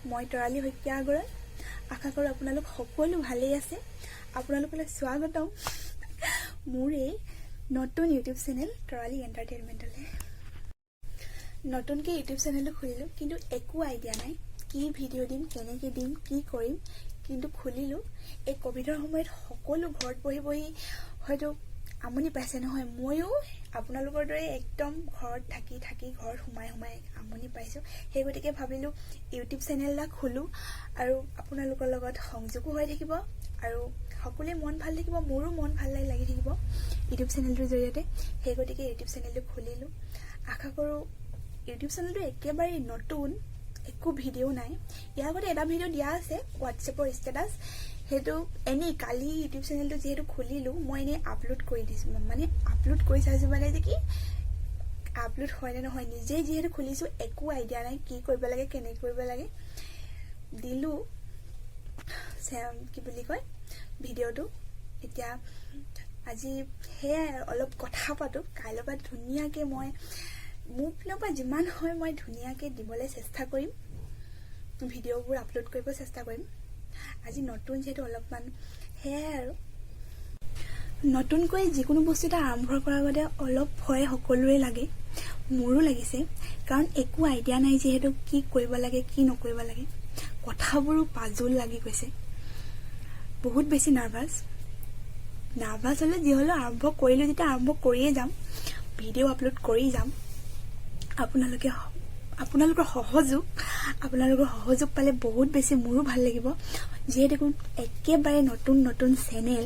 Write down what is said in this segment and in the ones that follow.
মই তৰালি শইকীয়া আগৰৱাল আশা কৰোঁ আপোনালোক সকলো ভালেই আছে। আপোনালোকলৈ স্বাগতম মোৰ এই নতুন ইউটিউব চেনেল তৰালি এণ্টাৰটেইনমেণ্টলৈ। নতুনকৈ ইউটিউব চেনেলটো খুলিলোঁ, কিন্তু একো আইডিয়া নাই কি ভিডিঅ' দিম, কেনেকৈ দিম, কি কৰিম। কিন্তু খুলিলোঁ। এই ক'ভিডৰ সময়ত সকলো ঘৰত বহি বহি হয়তো আমনি পাইছে নহয়, ময়ো আপোনালোকৰ দৰে একদম ঘৰত থাকি ঘৰত সোমাই আমনি পাইছোঁ। সেই গতিকে ভাবিলোঁ ইউটিউব চেনেল এটা খোলোঁ আৰু আপোনালোকৰ লগত সংযোগো হৈ থাকিব আৰু সকলোৱে মন ভাল থাকিব, মোৰো মন ভাল লাগি থাকিব ইউটিউব চেনেলটোৰ জৰিয়তে। সেই গতিকে ইউটিউব চেনেলটো খুলিলোঁ। আশা কৰোঁ ইউটিউব চেনেলটো একেবাৰে নতুন, একো ভিডিঅ' নাই। ইয়াৰ আগতে এটা ভিডিঅ' দিয়া আছে হোৱাটছএপৰ ষ্টেটাছ, সেইটো এনেই কালি ইউটিউব চেনেলটো যিহেতু খুলিলোঁ মই এনেই আপলোড কৰি দিছোঁ, মানে আপলোড কৰি চাইছোঁ মানে যে কি আপলোড হয় নে নহয়, নিজেই যিহেতু খুলিছোঁ একো আইডিয়া নাই কি কৰিব লাগে, কেনেকৈ কৰিব লাগে। দিলোঁ কি বুলি কয় ভিডিঅ'টো। এতিয়া আজি সেয়াই অলপ কথা পাতোঁ। কাইলৈৰ পৰা ধুনীয়াকৈ মই মোৰ ফালৰ পৰা যিমান হয় মই ধুনীয়াকৈ দিবলৈ চেষ্টা কৰিম, ভিডিঅ'বোৰ আপলোড কৰিব চেষ্টা কৰিম। আজি নতুন যিহেতু অলপমান সেয়াই আৰু নতুনকৈ যিকোনো বস্তু এটা আৰম্ভ কৰাৰ আগতে অলপ ভয় সকলোৰে লাগে, মোৰো লাগিছে। কাৰণ একো আইডিয়া নাই যিহেতু কি কৰিব লাগে কি নকৰিব লাগে, কথাবোৰো পাজল লাগি গৈছে। বহুত বেছি নাৰ্ভাছ হ'লে যি হ'লেও আৰম্ভ কৰিলোঁ যেতিয়া আৰম্ভ কৰিয়ে যাম, ভিডিঅ' আপলোড কৰি যাম। আপোনালোকৰ সহযোগ পালে বহুত বেছি মোৰো ভাল লাগিব। যিহেতু একেবাৰে নতুন চেনেল,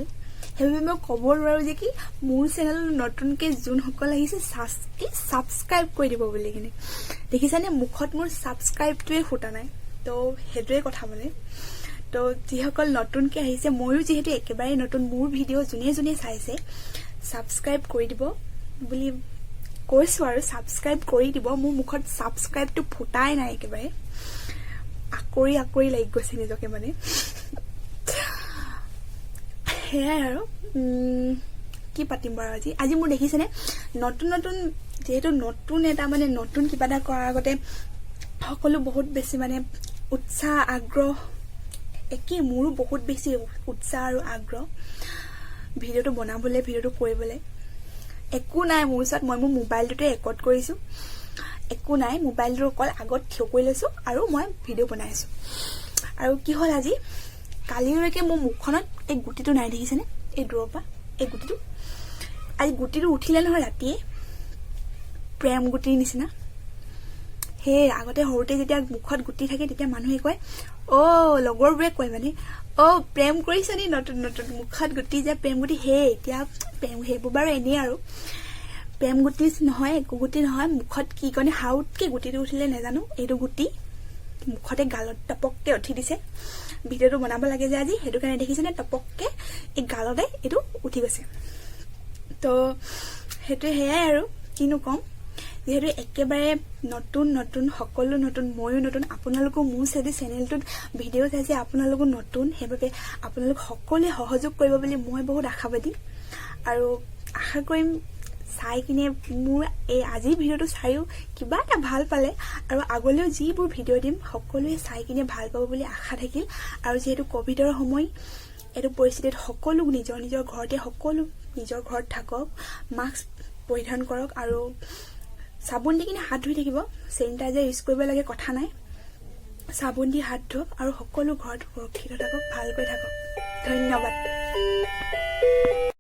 সেইবাবে মই ক'ব নোৱাৰোঁ যে কি মোৰ চেনেল নতুনকৈ যোনসকল আহিছে ছাবস্ক্ৰাইব কৰি দিব বুলি কিনে। দেখিছানে মুখত মোৰ ছাবস্ক্ৰাইবটোৱে ফুটা নাই, তো সেইটোৱে কথা মানে। তো যিসকল নতুনকৈ আহিছে, ময়ো যিহেতু একেবাৰে নতুন, মোৰ ভিডিঅ' যোনে চাইছে ছাবস্ক্ৰাইব কৰি দিব বুলি কৈছোঁ আৰু ছাবস্ক্ৰাইব কৰি দিব। মোৰ মুখত ছাবস্ক্ৰাইবটো ফুটাই নাই, একেবাৰে আকৰি লাগি গৈছে নিজকে মানে। সেয়াই আৰু কি পাতিম বাৰু আজি মোৰ দেখিছেনে নতুন যিহেতু নতুন এটা মানে নতুন কিবা এটা কৰাৰ আগতে সকলো বহুত বেছি মানে উৎসাহ আগ্ৰহ একেই, মোৰো বহুত বেছি উৎসাহ আৰু আগ্ৰহ ভিডিঅ'টো বনাবলৈ, ভিডিঅ'টো কৰিবলৈ। একো নাই মোৰ ওচৰত, মই মোৰ মোবাইলটোতে ৰেকৰ্ড কৰিছোঁ, একো নাই। মোবাইলটো অকল আগত থিয় কৰি লৈছোঁ আৰু মই ভিডিঅ' বনাই আছোঁ। আৰু কি হ'ল আজি কালিলৈকে মোৰ মুখখনত এই গুটিটো নাই, দেখিছেনে এই দূৰৰ পৰা এই গুটিটো। আজি গুটিটো উঠিলে নহয় ৰাতিয়ে, প্ৰেম গুটিৰ নিচিনা। সেই আগতে সৰুতে যেতিয়া মুখত গুটি থাকে তেতিয়া মানুহে কয়, লগৰবোৰে কয় মানে, প্ৰেম কৰিছ নি নতুন মুখত গুটি যে প্ৰেম গুটি। এতিয়া সেইবোৰ বাৰু এনেই আৰু প্ৰেম গুটি নহয়, একো গুটি নহয়। মুখত কি কণে হাউতকৈ গুটিটো উঠিলে নাজানো, এইটো গুটি মুখতে গালত টপককৈ উঠি দিছে। ভিডিঅ'টো বনাব লাগে যে আজি, সেইটো কাৰণে দেখিছেনে টপককৈ এই গালতে এইটো উঠি গৈছে। তো সেইটোৱে সেয়াই আৰু কিনো ক'ম। যিহেতু একেবাৰে নতুন সকলো নতুন, ময়ো নতুন, আপোনালোকো মোৰ চেনেলটোত ভিডিঅ' চাইছে, আপোনালোকো নতুন। সেইবাবে আপোনালোক সকলোৱে সহযোগ কৰিব বুলি মই বহুত আশাবাদী আৰু আশা কৰিম চাই কিনে মোৰ এই আজিৰ ভিডিঅ'টো চাইও কিবা এটা ভাল পালে আৰু আগলৈও যিবোৰ ভিডিঅ' দিম সকলোৱে চাই কিনে ভাল পাব বুলি আশা থাকিল। আৰু যিহেতু ক'ভিডৰ সময়, এইটো পৰিস্থিতিত সকলো নিজৰ ঘৰতে, সকলো নিজৰ ঘৰত থাকক, মাস্ক পৰিধান কৰক আৰু চাবোন দি কিনে হাত ধুই থাকিব। চেনিটাইজাৰ ইউজ কৰিব লাগে কথা নাই, চাবোন দি হাত ধুওক আৰু সকলো ঘৰত সুৰক্ষিত থাকক, ভালকৈ থাকক। ধন্যবাদ।